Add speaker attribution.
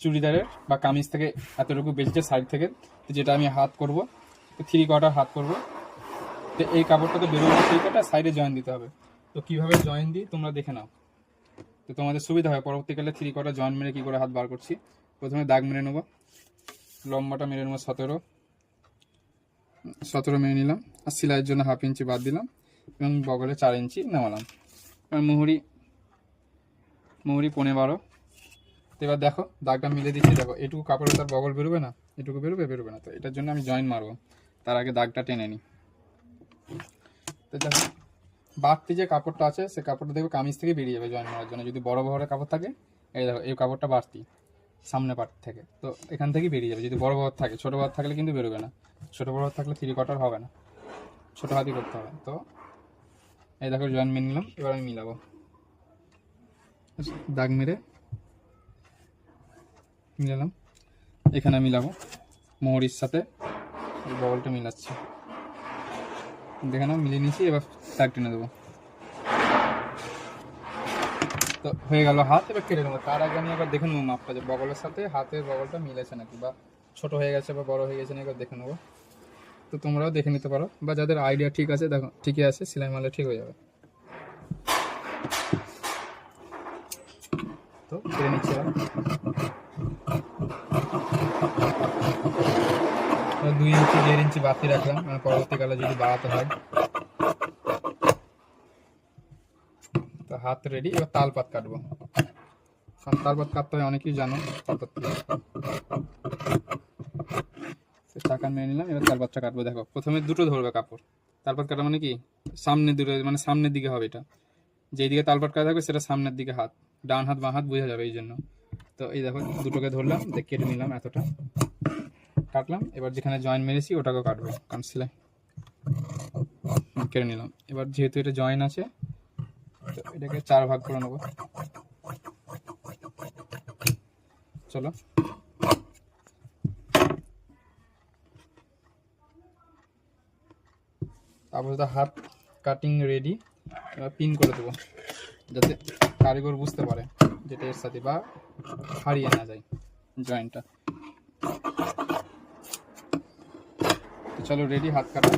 Speaker 1: চুড়িদারের বা কামিজ থেকে এতটুকু বেঁচেছে সাইড থেকে, যেটা আমি হাত করব, 3/4 হাত করব। তো এই কাপড়টা তো বেরোবে 3/4, সাইডে জয়েন দিতে হবে। তো কীভাবে জয়েন দিই তোমরা দেখে নাও, তো তোমাদের সুবিধা হয় পরবর্তীকালে 3/4 জয়েন মেরে কী করে হাত বার করছি। প্রথমে দাগ মেরে নেবো, লম্বাটা মেরে নেবো 17 মেরে নিলাম, আর সেলাইয়ের জন্য 1/2 ইঞ্চি বাদ দিলাম এবং বগলে 4 ইঞ্চি নামালাম। আর মুহুরি 15.5। তো এবার দেখো দাগটা মিলে দিচ্ছি, দেখো এটুকু কাপড়ে তার বগল বেরোবে না, এটুকু বেরোবে না। তো এটার জন্য আমি জয়েন মারবো, তার আগে দাগটা টেনে নিই। তো দেখো বাড়তি যে কাপড়টা আছে সে কাপড়টা দেখো কামিজ থেকে বেরিয়ে যাবে জয়েন মারার জন্য। যদি বড় কাপড় থাকে, এই দেখো এই কাপড়টা বাড়তি সামনে পার্ট থেকে, তো এখান থেকেই বেরিয়ে যাবে। যদি বড় থাকে, ছোটো বড় থাকলে কিন্তু বেরোবে না। ছোটো বড় থাকলে 3/4 হবে না, ছোটো হাতই করতে হবে। তো এই দেখো জয়েন মেরে নিলাম, এবার আমি মিলাবো। দাগ মেরে মিলালাম, এখানে মিলাবো মোহরির সাথে বগলটা মিলাচ্ছি, দেখে নাও মিলিয়ে নিচ্ছি। এবার দাগ টেনে দেবো। তো হয়ে গেল হাত, এবার কেটে নেবো। তার আগে আমি একবার দেখে নেবো মাপটা, যে বগলের সাথে হাতের বগলটা মিলেছে নাকি, বা ছোটো হয়ে গেছে বা বড় হয়ে গেছে না, একবার দেখে নেবো। তো তোমরাও দেখে নিতে পারো, বা যাদের আইডিয়া ঠিক আছে দেখো ঠিকই আছে, সেলাই মারলে ঠিক হয়ে যাবে। তো কেটে নিচ্ছি। এবার 2 ইঞ্চি 1.5 ইঞ্চি বাকি রাখলাম, মানে পরবর্তীকালে যদি বাড়াতে হয়। তো হাত রেডি, এবার তালপাত কাটবো। কারণ তালপাত কাটতে হয় অনেকেই জানো, তালপাত চাকা মেরে নিলাম। এবার তালপাতটা কাটবো। দেখো প্রথমে দুটো ধরবে কাপড়। তালপাত কাটা মানে কি, সামনে দুটো, মানে সামনের দিকে হবে। এটা যেই দিকে তালপাত কাটা থাকবে সেটা সামনের দিকে হাত, ডান হাত বাঁ হাত বোঝা যাবে এই জন্য। তো এই দেখো দুটোকে ধরলাম, কেটে নিলাম, এতটা কাটলাম। এবার যেখানে জয়েন মেরেছি ওটাকেও কাটবো, কারণ সেলাই কেটে নিলাম। এবার যেহেতু এটা জয়েন আছে, তো এটাকে 4 ভাগ করে নেবো। চলো আপাতত হাত কাটিং রেডি। এবার পিন করে দেবো, যাতে কারিগর বুঝতে পারে যেটা এর সাথে, বা হারিয়ে না যায় জয়েন্টটা। চলো রেডি হাত কাটা।